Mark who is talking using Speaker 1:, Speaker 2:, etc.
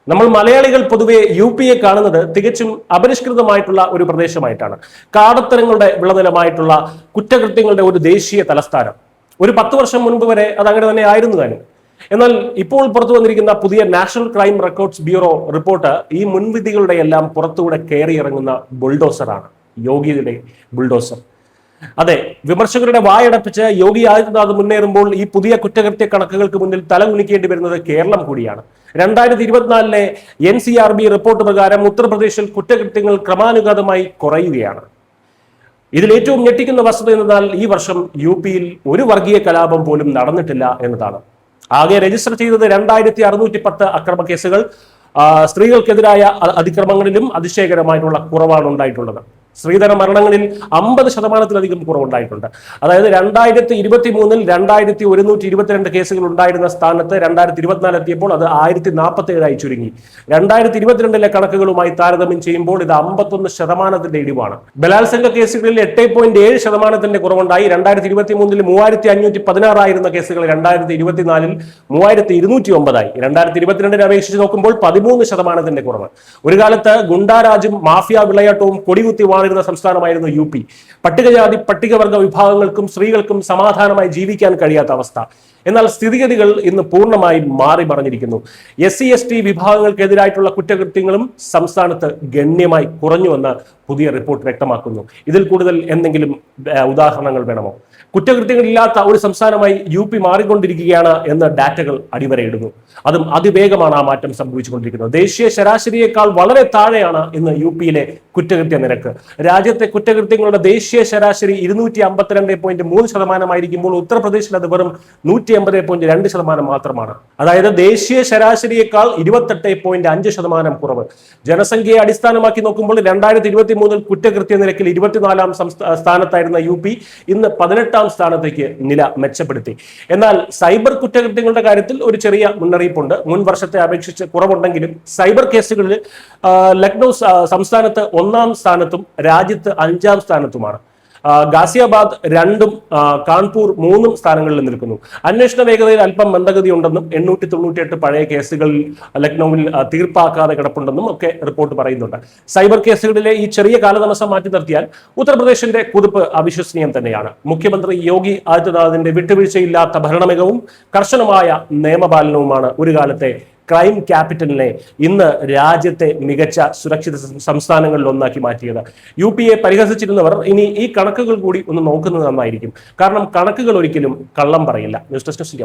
Speaker 1: നമ്മൾ മലയാളികൾ പൊതുവെ യു പിയെ കാണുന്നത് തികച്ചും അപരിഷ്കൃതമായിട്ടുള്ള ഒരു പ്രദേശമായിട്ടാണ്. കാടത്തരങ്ങളുടെ വിളനിലമായിട്ടുള്ള കുറ്റകൃത്യങ്ങളുടെ ഒരു ദേശീയ തലസ്ഥാനം. ഒരു 10 വർഷം മുൻപ് വരെ അത് അങ്ങനെ തന്നെ ആയിരുന്നു താനും. എന്നാൽ ഇപ്പോൾ പുറത്തു വന്നിരിക്കുന്ന പുതിയ national crime records bureau report ഈ മുൻവിധികളുടെ എല്ലാം പുറത്തുകൂടെ കയറിയിറങ്ങുന്ന ബുൾഡോസറാണ്, യോഗിയുടെ ബുൾഡോസർ. അതെ, വിമർശകരുടെ വായടപ്പിച്ച് യോഗി ആദിത്യനാഥ് മുന്നേറുമ്പോൾ ഈ പുതിയ കുറ്റകൃത്യ കണക്കുകൾക്ക് മുന്നിൽ തലകുനിക്കേണ്ടി വരുന്നത് കേരളം കൂടിയാണ്. 2024 NCRB റിപ്പോർട്ട് പ്രകാരം ഉത്തർപ്രദേശിൽ കുറ്റകൃത്യങ്ങൾ ക്രമാനുഗതമായി കുറയുകയാണ്. ഇതിൽ ഏറ്റവും ഞെട്ടിക്കുന്ന വസ്തുത എന്നാൽ ഈ വർഷം യു പിയിൽ ഒരു വർഗീയ കലാപം പോലും നടന്നിട്ടില്ല എന്നതാണ്. ആകെ രജിസ്റ്റർ ചെയ്തത് 2610 അക്രമ കേസുകൾ. സ്ത്രീകൾക്കെതിരായ അതിക്രമങ്ങളിലും അതിശയകരമായിട്ടുള്ള കുറവാണ് ഉണ്ടായിട്ടുള്ളത്. സ്ത്രീധന മരണങ്ങളിൽ 50% കുറവുണ്ടായിട്ടുണ്ട്. അതായത് 2023 2122 കേസുകൾ ഉണ്ടായിരുന്ന സ്ഥാനത്ത് 2024 എത്തിയപ്പോൾ അത് 1047 ചുരുങ്ങി. 2022 കണക്കുകളുമായി താരതമ്യം ചെയ്യുമ്പോൾ ഇത് 51% ഇടിവാണ്. ബലാത്സംഗ കേസുകളിൽ 8.7% കുറവുണ്ടായി. 2023 3516 ആയിരുന്ന കേസുകൾ 2024 3209 ആയി. 2022 അപേക്ഷിച്ച് നോക്കുമ്പോൾ 13% കുറവ്. ഒരു കാലത്ത് ഗുണ്ടാരാജും മാഫിയ വിളയാട്ടവും കൊടികുത്തി ുന്ന സംസ്ഥാനമായിരുന്നു യു പി. പട്ടികജാതി പട്ടികവർഗ വിഭാഗങ്ങൾക്കും സ്ത്രീകൾക്കും സമാധാനമായി ജീവിക്കാൻ കഴിയാത്ത അവസ്ഥ. എന്നാൽ സ്ഥിതിഗതികൾ ഇന്ന് പൂർണ്ണമായും മാറി മറിഞ്ഞിരിക്കുന്നു. SC/ST വിഭാഗങ്ങൾക്കെതിരായിട്ടുള്ള കുറ്റകൃത്യങ്ങളും സംസ്ഥാനത്ത് ഗണ്യമായി കുറഞ്ഞുവെന്ന് പുതിയ റിപ്പോർട്ട് വ്യക്തമാക്കുന്നു. ഇതിൽ കൂടുതൽ എന്തെങ്കിലും ഉദാഹരണങ്ങൾ വേണമോ? കുറ്റകൃത്യങ്ങളില്ലാത്ത ഒരു സംസ്ഥാനമായി യു പി മാറിക്കൊണ്ടിരിക്കുകയാണ് എന്ന് ഡാറ്റകൾ അടിവരയിടുന്നു. അതും അതിവേഗമാണ് ആ മാറ്റം സംഭവിച്ചുകൊണ്ടിരിക്കുന്നത്. ദേശീയ ശരാശരിയേക്കാൾ വളരെ താഴെയാണ് ഇന്ന് യു പിയിലെ കുറ്റകൃത്യ നിരക്ക്. രാജ്യത്തെ കുറ്റകൃത്യങ്ങളുടെ ദേശീയ ശരാശരി 252.3% ഉത്തർപ്രദേശിൽ അത് വെറും 180.2% മാത്രമാണ്. അതായത് ദേശീയ ശരാശരിയേക്കാൾ 28.5% കുറവ്. ജനസംഖ്യയെ അടിസ്ഥാനമാക്കി നോക്കുമ്പോൾ 2023 കുറ്റകൃത്യ നിരക്കിൽ 24ാം സ്ഥാനത്തായിരുന്ന യു പി ഇന്ന് 18ാം സ്ഥാനത്തേക്ക് നില മെച്ചപ്പെടുത്തി. എന്നാൽ സൈബർ കുറ്റകൃത്യങ്ങളുടെ കാര്യത്തിൽ ഒരു ചെറിയ മുന്നറിയിപ്പുണ്ട്. മുൻ വർഷത്തെ അപേക്ഷിച്ച് കുറവുണ്ടെങ്കിലും സൈബർ കേസുകളിൽ ലക്നൗ സംസ്ഥാനത്ത് 1ാം സ്ഥാനത്തും രാജ്യത്ത് 5ാം സ്ഥാനത്തുമാണ്. ഗാസിയാബാദ് 2ഉം കാൺപൂർ 3ഉം സ്ഥാനങ്ങളിൽ നിൽക്കുന്നു. അന്വേഷണ വേഗതയിൽ അല്പം മന്ദഗതി ഉണ്ടെന്നും 898 പഴയ കേസുകളിൽ ലക്നൌവിൽ തീർപ്പാക്കാതെ കിടപ്പുണ്ടെന്നും ഒക്കെ റിപ്പോർട്ട് പറയുന്നുണ്ട്. സൈബർ കേസുകളിലെ ഈ ചെറിയ കാലതാമസം മാറ്റി നിർത്തിയാൽ ഉത്തർപ്രദേശിന്റെ കുതിപ്പ് അവിശ്വസനീയം തന്നെയാണ്. മുഖ്യമന്ത്രി യോഗി ആദിത്യനാഥിന്റെ വിട്ടുവീഴ്ചയില്ലാത്ത ഭരണമികവും കർശനമായ നിയമപാലനവുമാണ് ഒരു കാലത്തെ ക്രൈം ക്യാപിറ്റലിനെ ഇന്ന് രാജ്യത്തെ മികച്ച സുരക്ഷിത സംസ്ഥാനങ്ങളിൽ ഒന്നാക്കി മാറ്റിയത്. യു പിയെ പരിഹസിച്ചിരുന്നവർ ഇനി ഈ കണക്കുകൾ കൂടി ഒന്ന് നോക്കുന്നത് നന്നായിരിക്കും. കാരണം കണക്കുകൾ ഒരിക്കലും കള്ളം പറയില്ല. News desk.